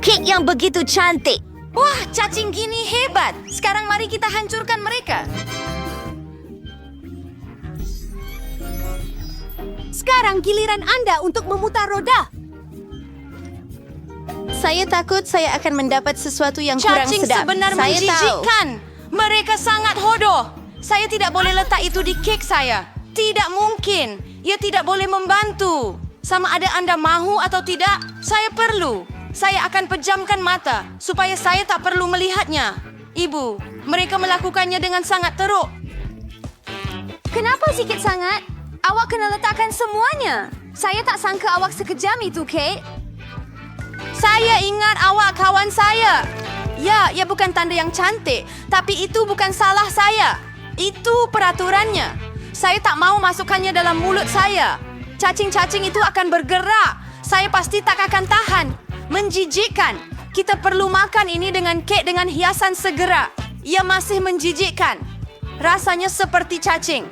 kek yang begitu cantik. Wah, cacing gini hebat. Sekarang mari kita hancurkan mereka. Sekarang giliran Anda untuk memutar roda. Saya takut saya akan mendapat sesuatu yang kurang Cacing sedap. sebenar Saya tahu. menjijikkan. Mereka sangat hodoh. Saya tidak boleh letak itu di kek saya. Tidak mungkin. Ia tidak boleh membantu. Sama ada Anda mahu atau tidak, saya perlu. Saya akan pejamkan mata supaya saya tak perlu melihatnya. Ibu, mereka melakukannya dengan sangat teruk. Kenapa sikit sangat? Awak kena letakkan semuanya. Saya tak sangka awak sekejam itu, Kate. Saya ingat awak kawan saya. Ya, ia bukan tanda yang cantik. Tapi itu bukan salah saya. Itu peraturannya. Saya tak mau masukkannya dalam mulut saya. Cacing-cacing itu akan bergerak. Saya pasti tak akan tahan. Menjijikkan. Kita perlu makan ini dengan kek dengan hiasan segera. Ia masih menjijikkan. Rasanya seperti cacing.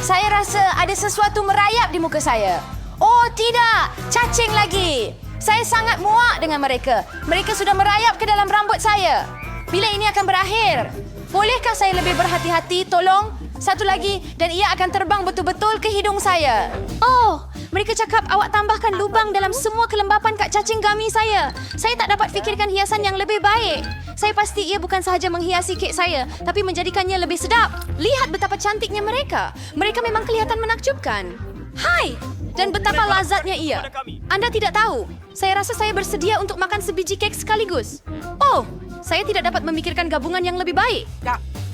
Saya rasa ada sesuatu merayap di muka saya. Oh tidak, cacing lagi. Saya sangat muak dengan mereka. Mereka sudah merayap ke dalam rambut saya. Bila ini akan berakhir? Bolehkah saya lebih berhati-hati, tolong? Satu lagi, dan ia akan terbang betul-betul ke hidung saya. Oh, mereka cakap awak tambahkan lubang dalam semua kelembapan kak cacing gami saya. Saya tak dapat fikirkan hiasan yang lebih baik. Saya pasti ia bukan sahaja menghiasi kek saya, tapi menjadikannya lebih sedap. Lihat betapa cantiknya mereka. Mereka memang kelihatan menakjubkan. Hai! Dan betapa lazatnya ia. Anda tidak tahu. Saya rasa saya bersedia untuk makan sebiji kek sekaligus. Oh, saya tidak dapat memikirkan gabungan yang lebih baik.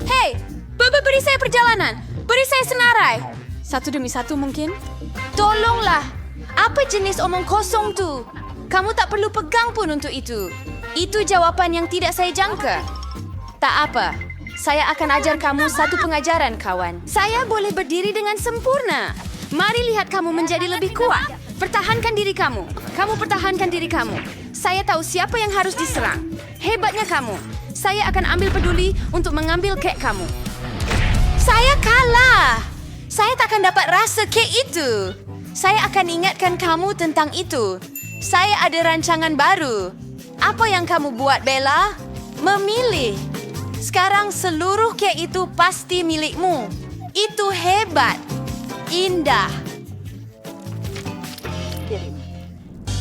Hei! Beri saya perjalanan. Beri saya senarai. Satu demi satu mungkin. Tolonglah. Apa jenis omong kosong tu? Kamu tak perlu pegang pun untuk itu. Itu jawapan yang tidak saya jangka. Tak apa. Saya akan ajar kamu satu pengajaran, kawan. Saya boleh berdiri dengan sempurna. Mari lihat kamu menjadi lebih kuat. Pertahankan diri kamu. Kamu pertahankan diri kamu. Saya tahu siapa yang harus diserang. Hebatnya kamu. Saya akan ambil peduli untuk mengambil kek kamu. Saya kalah. Saya takkan dapat rasa kek itu. Saya akan ingatkan kamu tentang itu. Saya ada rancangan baru. Apa yang kamu buat, Bella? Memilih. Sekarang seluruh kek itu pasti milikmu. Itu hebat. Indah.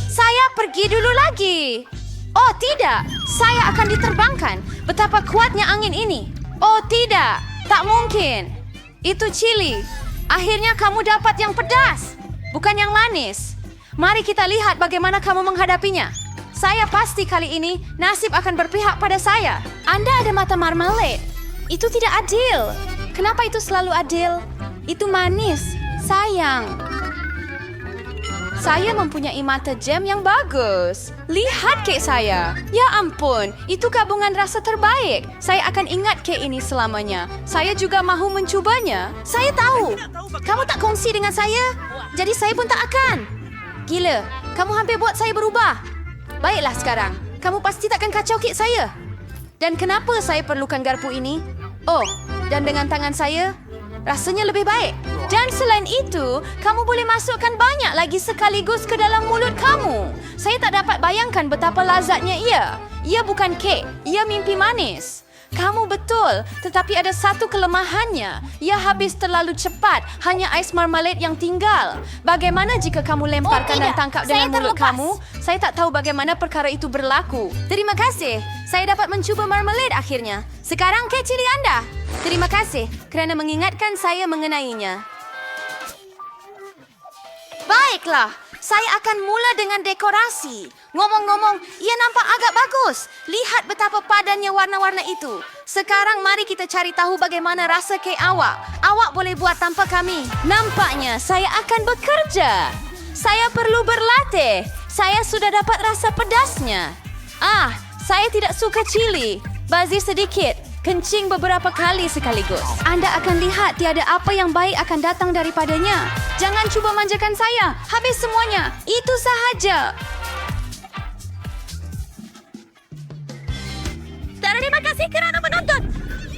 Saya pergi dulu lagi. Oh tidak, saya akan diterbangkan. Betapa kuatnya angin ini. Oh tidak, tak mungkin. Itu chili. Akhirnya kamu dapat yang pedas, bukan yang manis. Mari kita lihat bagaimana kamu menghadapinya. Saya pasti kali ini nasib akan berpihak pada saya. Anda ada mata marmalade. Itu tidak adil. Kenapa itu selalu adil? Itu manis. Sayang. Saya mempunyai mata jam yang bagus. Lihat kek saya. Ya ampun, itu gabungan rasa terbaik. Saya akan ingat kek ini selamanya. Saya juga mahu mencubanya. Saya tahu. Kamu tak kongsi dengan saya, jadi saya pun tak akan. Gila, kamu hampir buat saya berubah. Baiklah sekarang, kamu pasti takkan kacau kek saya. Dan kenapa saya perlukan garpu ini? Oh, dan dengan tangan saya, rasanya lebih baik. Dan selain itu, kamu boleh masukkan banyak lagi sekaligus ke dalam mulut kamu. Saya tak dapat bayangkan betapa lazatnya ia. Ia bukan kek, ia mimpi manis. Kamu betul, tetapi ada satu kelemahannya. Ia habis terlalu cepat, hanya ais marmalade yang tinggal. Bagaimana jika kamu lemparkan dan tangkap dengan mulut kamu? Saya tak tahu bagaimana perkara itu berlaku. Terima kasih, saya dapat mencuba marmalade akhirnya. Sekarang kek cili Anda. Terima kasih kerana mengingatkan saya mengenainya. Baiklah, saya akan mula dengan dekorasi. Ngomong-ngomong, ia nampak agak bagus. Lihat betapa padannya warna-warna itu. Sekarang mari kita cari tahu bagaimana rasa kek awak. Awak boleh buat tanpa kami. Nampaknya saya akan bekerja. Saya perlu berlatih. Saya sudah dapat rasa pedasnya. Saya tidak suka cili. Bazir sedikit. Kencing beberapa kali sekaligus. Anda akan lihat tiada apa yang baik akan datang daripadanya. Jangan cuba manjakan saya. Habis semuanya. Itu sahaja. Terima kasih kerana menonton.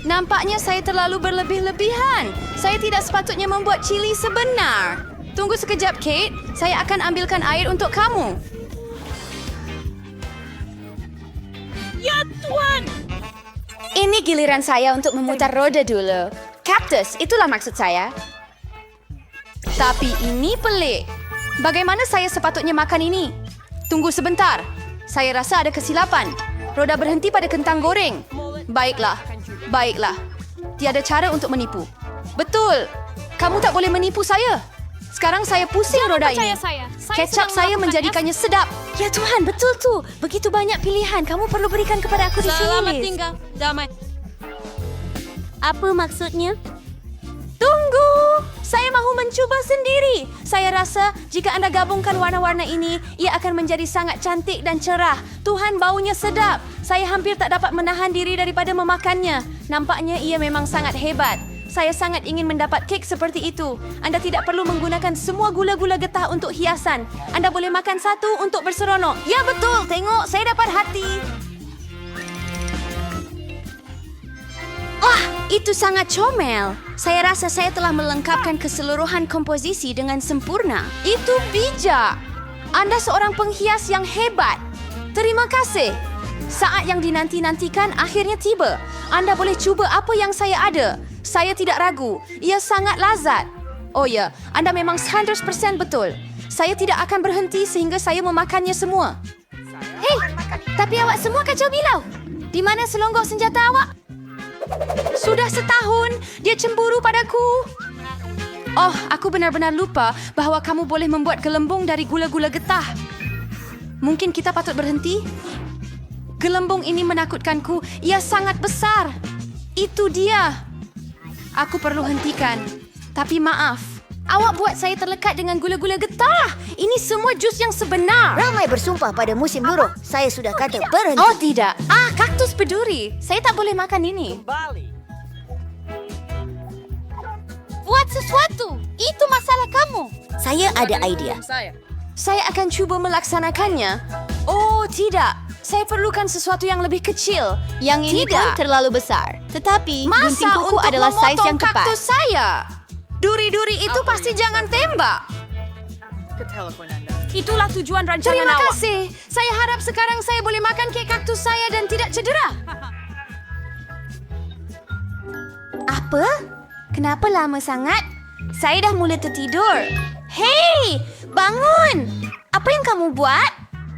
Nampaknya saya terlalu berlebih-lebihan. Saya tidak sepatutnya membuat cili sebenar. Tunggu sekejap, Kate. Saya akan ambilkan air untuk kamu. Ini giliran saya untuk memutar roda dulu. Cactus, itulah maksud saya. Tapi ini pelik. Bagaimana saya sepatutnya makan ini? Tunggu sebentar. Saya rasa ada kesilapan. Roda berhenti pada kentang goreng. Baiklah. Tiada cara untuk menipu. Betul. Kamu tak boleh menipu saya. Sekarang saya pusing roda ini. Kecap saya menjadikannya sedap. Ya Tuhan, betul tuh. Begitu banyak pilihan. Kamu perlu berikan kepada aku di sini, Liz. Damai. Apa maksudnya? Tunggu! Saya mahu mencuba sendiri. Saya rasa jika Anda gabungkan warna-warna ini, ia akan menjadi sangat cantik dan cerah. Tuhan, baunya sedap. Saya hampir tak dapat menahan diri daripada memakannya. Nampaknya ia memang sangat hebat. Saya sangat ingin mendapat kek seperti itu. Anda tidak perlu menggunakan semua gula-gula getah untuk hiasan. Anda boleh makan satu untuk berseronok. Ya betul, tengok saya dapat hati. Wah, itu sangat comel. Saya rasa saya telah melengkapkan keseluruhan komposisi dengan sempurna. Itu bijak. Anda seorang penghias yang hebat. Terima kasih. Saat yang dinanti-nantikan akhirnya tiba. Anda boleh cuba apa yang saya ada. Saya tidak ragu. Ia sangat lazat. Oh ya, Anda memang 100% betul. Saya tidak akan berhenti sehingga saya memakannya semua. Hei, tapi awak semua kacau bilau. Di mana selonggok senjata awak? Sudah setahun, dia cemburu padaku. Oh, aku benar-benar lupa bahawa kamu boleh membuat gelembung dari gula-gula getah. Mungkin kita patut berhenti? Gelembung ini menakutkanku. Ia sangat besar. Itu dia. Aku perlu hentikan. Tapi maaf. Awak buat saya terlekat dengan gula-gula getah. Ini semua jus yang sebenar. Ramai bersumpah pada musim luruh. Saya sudah kata berhenti. Oh tidak. Kaktus peduri. Saya tak boleh makan ini. Buat sesuatu. Itu masalah kamu. Saya ada idea. Saya akan cuba melaksanakannya. Oh tidak. Saya perlukan sesuatu yang lebih kecil. Yang ini pun terlalu besar. Tetapi gunting Masa kuku untuk adalah saiz memotong yang tepat. kaktus saya? Duri-duri itu pasti jangan tembak. Itulah tujuan rancangan Terima awak. kasih. Saya harap sekarang saya boleh makan kek kaktus saya dan tidak cedera. Apa? Kenapa lama sangat? Saya dah mula tertidur. Hei, bangun! Apa yang kamu buat?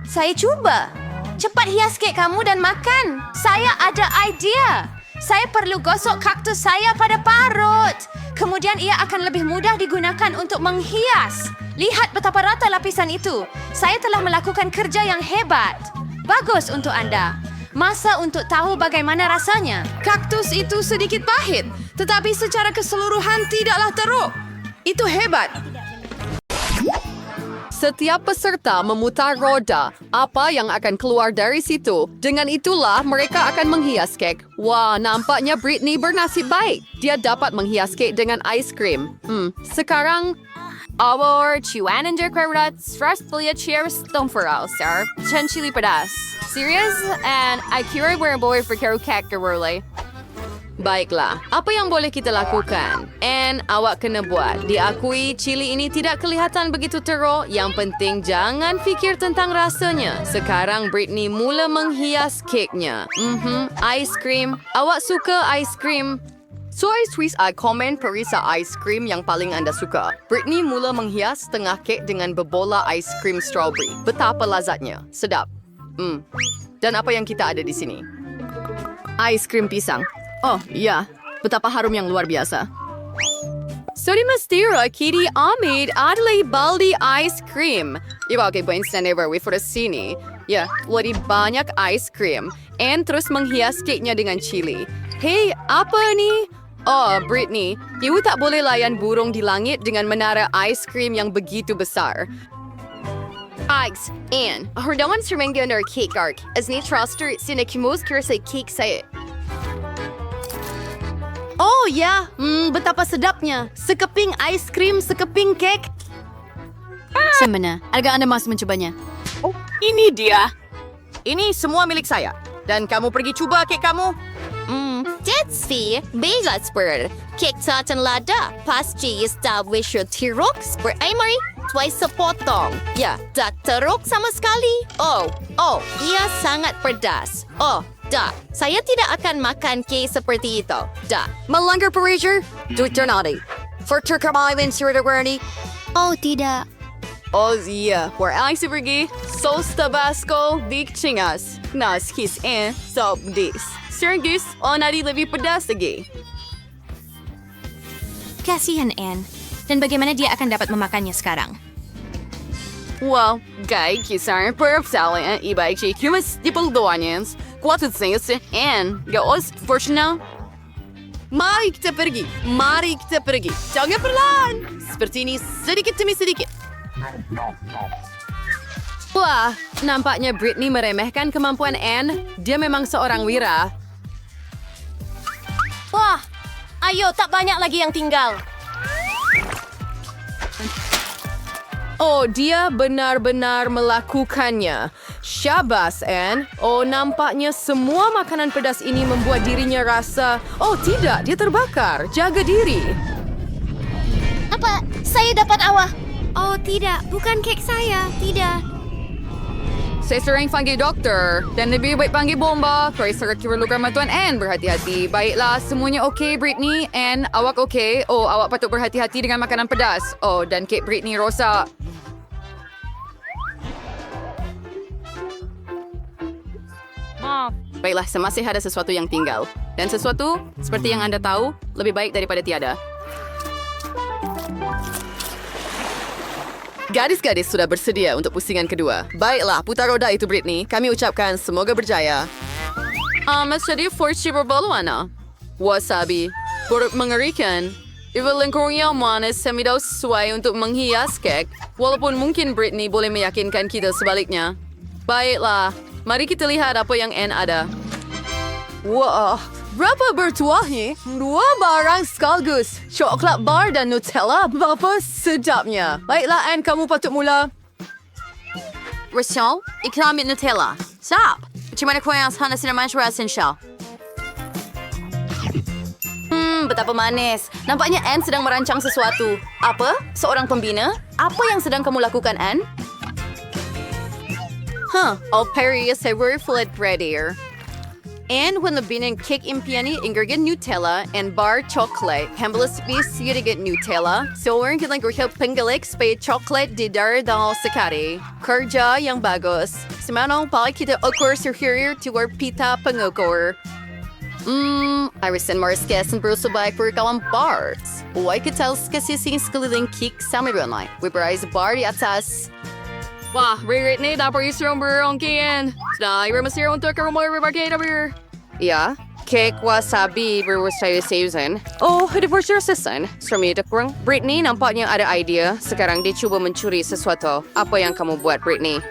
Saya cuba. Cepat hias kek kamu dan makan. Saya ada idea. Saya perlu gosok kaktus saya pada parut. Kemudian ia akan lebih mudah digunakan untuk menghias. Lihat betapa rata lapisan itu. Saya telah melakukan kerja yang hebat. Bagus untuk Anda. Masa untuk tahu bagaimana rasanya. Kaktus itu sedikit pahit, tetapi secara keseluruhan tidaklah teruk. Itu hebat. Setiap peserta memutar roda. Apa yang akan keluar dari situ? Dengan itulah mereka akan menghias kek. Wah, nampaknya Britney bernasib baik. Dia dapat menghias kek dengan ais krim. Sekarang... Our Chuan and Jerkwerat Strastlia Cheers Stomferal, sir. Chen chili pedas. Serious? And I curate where boy for Kero Kek Garole. Baiklah, apa yang boleh kita lakukan? And awak kena buat. Diakui cili ini tidak kelihatan begitu teruk. Yang penting jangan fikir tentang rasanya. Sekarang Britney mula menghias keknya. Ais krim. Awak suka ais krim? Soy Swiss I komen perisa ice cream yang paling anda suka. Britney mula menghias setengah kek dengan bebola ice cream strawberry. Betapa lazatnya. Sedap. Dan apa yang kita ada di sini? Ice cream pisang. Oh, iya. Betapa harum yang luar biasa. Sorry Mastira, Kitty Ahmed Adley Baldi Ice Cream. Iba okay po instant ever for the sini. Ya, lebih banyak ice cream. And terus menghias keknya dengan chili. Hey, apa ni? Oh, Britney, you tak boleh layan burung di langit dengan menara ice cream yang begitu besar. Ags, Anne, hardaman sermengga under cake arc. As ni truster, sinakimos kira sa cake saya. Oh ya, betapa sedapnya. Sekeping ice cream, sekeping kek. Semena, agak Anda masih mencobanya. Oh, ini dia. Ini semua milik saya. Dan kamu pergi coba kek kamu. Tetsi, belas ber. Kek tatan lada, pasti establish your tiroks bereimery twice sepotong. Ya, tak teruk sama sekali. Oh, ia sangat pedas. Oh, Dah, saya tidak akan makan cake seperti itu. Dah. Melanggar Parisier? Twitter nanti. Faktor kemarin sudah berani. Oh, tidak. Oh iya, where I si pergi, sos Tabasco, di chingas. Nas kis sop dis. Sergis, o nadi lebih pedas lagi. Kasihan Anne. Dan bagaimana dia akan dapat memakannya sekarang? Well, guy, kisar perap salin, iba iki kumas di peldoanyans. Kuatut singos and gaos fortuna. Mari kita pergi. Mari kita pergi. Jangan perlahan. Seperti ini sedikit demi sedikit. Wah, nampaknya Britney meremehkan kemampuan Anne. Dia memang seorang wira. Wah, ayo tak banyak lagi yang tinggal. Oh, dia benar-benar melakukannya. Syabas, Anne. Oh, nampaknya semua makanan pedas ini membuat dirinya rasa... Oh, tidak, dia terbakar. Jaga diri. Apa? Saya dapat awal. Oh tidak, bukan kek saya. Tidak. Saya sering panggil doktor dan lebih baik panggil bomba. Kalau saya perlukan bantuan Anne, berhati-hati. Baiklah, semuanya okey, Britney. Anne, awak okey? Oh, awak patut berhati-hati dengan makanan pedas. Oh, dan kek Britney rosak. Baiklah, semasih ada sesuatu yang tinggal. Dan sesuatu, seperti yang Anda tahu, lebih baik daripada tiada. Gadis-gadis sudah bersedia untuk pusingan kedua. Baiklah, putar roda itu, Britney. Kami ucapkan semoga berjaya. Jadi Forci berbaluana. Wasabi. Buruk mengerikan. Ibalengkong yang manis semidaw sesuai untuk menghias kek. Walaupun mungkin Britney boleh meyakinkan kita sebaliknya. Baiklah, mari kita lihat apa yang Anne ada. Wah, berapa bertuahnya? 2 barang sekaligus. Coklat bar dan Nutella. Berapa sedapnya. Baiklah, Anne, kamu patut mula. Rachel, ikan ambil Nutella. Stop. Macam mana kau yang sana sedang mancur Shell? Betapa manis. Nampaknya Anne sedang merancang sesuatu. Apa? Seorang pembina? Apa yang sedang kamu lakukan, Anne? I'll parry a silver flat bread here. And when the binang cake impiani inggergen Nutella and bar chocolate, hambalas bis get Nutella, so we're going to help pengalik spay chocolate di dar dal sakari. Kerja yang bagus. Semanong pala kita okor superior to our pita pangokor. Irisan Marisques and Bruce Bike for kawan bars. Why could tell kasi sing skaliling kick sami runline. We brise bar di atas. Wah, Ray ni dapat isirong berong kian. Nah, ira masirong untuk karumoy rebarkade over. Yeah, cake wasabi berwas tayo season. Oh, ada for sure season. Strami itu kurang. Britney nampaknya ada idea. Sekarang dia cuba mencuri sesuatu. Apa yang kamu buat, Britney?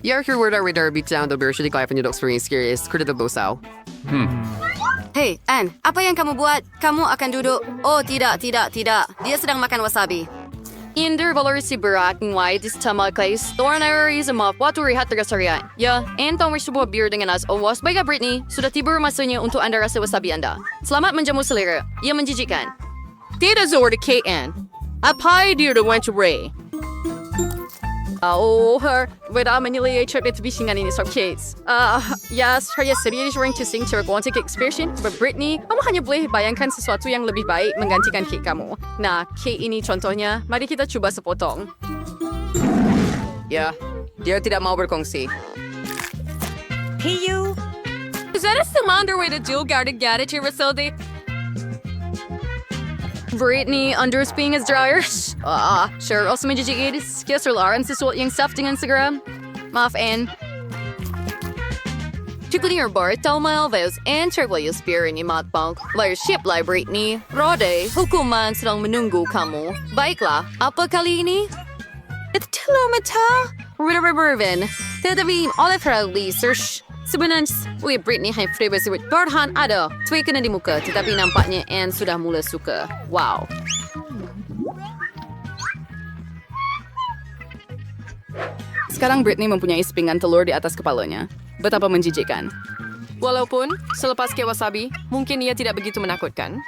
Jag hör word are där bit down the beer should kaya penyedok experience curious kuda bosaw. Hey, Anne, apa yang kamu buat? Kamu akan duduk. Oh, tidak. Dia sedang makan wasabi. Inder valor si berat ng white is tama kay store na is map watu rihat tagasarian. Ya, entong mersubo beer dengan as owas baga Britney sudah tiba masanya untuk anda rasa wasabi anda. Selamat menjamu selera. Ia menjijikan. Tidak zor de KN. Apai dia de wench Ray. Without manili trip to bisingan ini sort case. Yes, saya serius ring to sing to romantic expression, but Britney, kamu hanya boleh bayangkan sesuatu yang lebih baik menggantikan cake kamu. Nah, cake ini contohnya, mari kita coba sepotong. Ya, dia tidak mau berkongsi. Hey, you. Is that a cylinder way to do guarded gadget to facility? Britney, undersping is dryer. Sure, also menjijigid. Kisser Lauren sesuatu yang soft dengan segera. Maaf, Anne. Chicken your bar, Talma Alves, and Terwayos beer in matbang. Leadership like Britney. Rode, hukuman sedang menunggu kamu. Baiklah, apa kali ini? It's Tilomata. Riverburven. Tetapi oleh Frali search. Sebenarnya, Britney hanya fribas with Berhan ada. Tweak na di muka, tetapi nampaknya Anne sudah mula suka. Wow. Sekarang Britney mempunyai sepinggan telur di atas kepalanya. Betapa menjijikkan. Walaupun, selepas ke wasabi, mungkin ia tidak begitu menakutkan.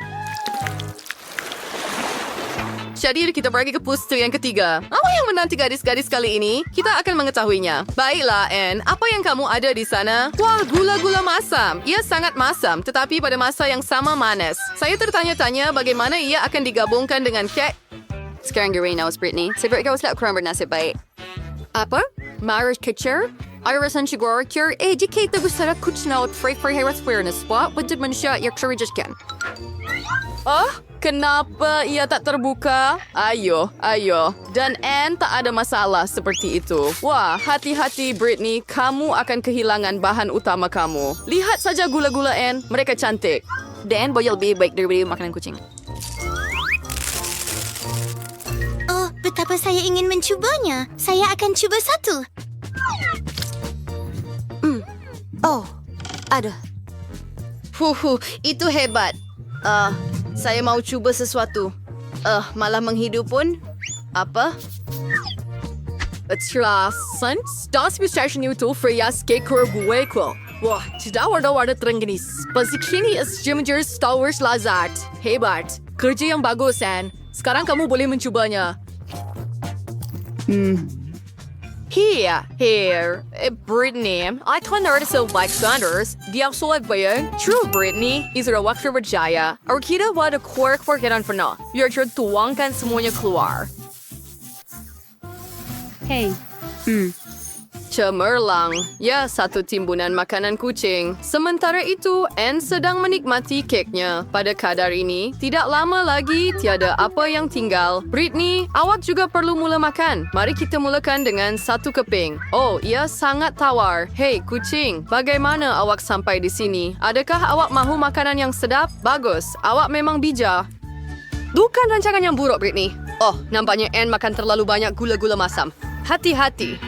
jadi kita pergi ke puster yang ketiga. Apa yang menanti gadis-gadis kali ini? Kita akan mengetahuinya. Baiklah, Anne. Apa yang kamu ada di sana? Wah, gula-gula masam. Ia sangat masam, tetapi pada masa yang sama manis. Saya tertanya-tanya bagaimana ia akan digabungkan dengan kek. Sekarang gawin naus, Britney. Seperti kau sudah kurang bernasib baik. Apa? Marriage picture? Irasan siguro cure educate the gusara kuchna at free for Harris fairness. What would mansya yak can? Oh, kenapa ia tak terbuka? Ayo. Dan Anne tak ada masalah seperti itu. Wah, hati-hati Britney, kamu akan kehilangan bahan utama kamu. Lihat saja gula-gula Anne, mereka cantik. Dan boy lebih baik daripada makanan kucing. Oh, betapa saya ingin mencubanya. Saya akan cuba satu. Oh, ada. Itu hebat. Saya mau cuba sesuatu. Malah menghidup pun. Apa? Terlasan, das bestrashen itu frias ke gue ko. Wah, tidak warna-warna terenggenis. Posisi ini Jimger Star Wars Lazard. Hebat. Kerja yang bagus, Anne. Sekarang kamu boleh mencubanya. Here. Britney, I can't notice so like Sanders. Dia sulit ba yun? True, Britney. Isara waktu berjaya. Or kita wada quirk-quirkinan pa na. You're sure tuwangkan semuanya keluar. Hey. Cemerlang. Ya, satu timbunan makanan kucing. Sementara itu, Anne sedang menikmati keknya. Pada kadar ini, tidak lama lagi tiada apa yang tinggal. Britney, awak juga perlu mula makan. Mari kita mulakan dengan satu keping. Oh, ia sangat tawar. Hei, kucing, bagaimana awak sampai di sini? Adakah awak mahu makanan yang sedap? Bagus, awak memang bijak. Bukan rancangan yang buruk, Britney. Oh, nampaknya Anne makan terlalu banyak gula-gula masam. Hati-hati.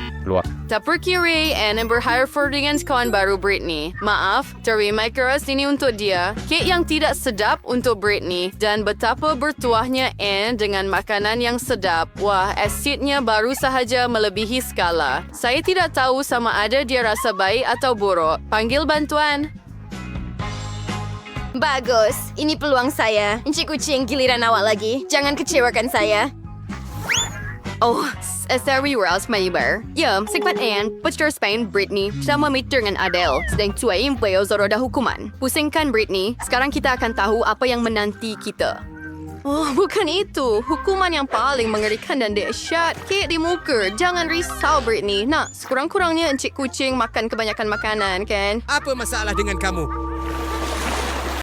Tak perkira Anne berhire dengan kawan baru Britney. Maaf, terima keras ini untuk dia. Kek yang tidak sedap untuk Britney. Dan betapa bertuahnya Anne dengan makanan yang sedap. Wah, asidnya baru sahaja melebihi skala. Saya tidak tahu sama ada dia rasa baik atau buruk. Panggil bantuan. Bagus. Ini peluang saya. Encik kucing, giliran awak lagi. Jangan kecewakan saya. Oh, sorry, Rouse Mayber. Ya, sikpat Anne, Butcher Spain, Britney, sama meter dengan Adele. Sedang tuain playo sa roda hukuman. Pusingkan, Britney. Sekarang kita akan tahu apa yang menanti kita. Oh, bukan itu. Hukuman yang paling mengerikan dan dahsyat. Kek di muka. Jangan risau, Britney. Nak, sekurang-kurangnya encik kucing makan kebanyakan makanan, kan? Apa masalah dengan kamu?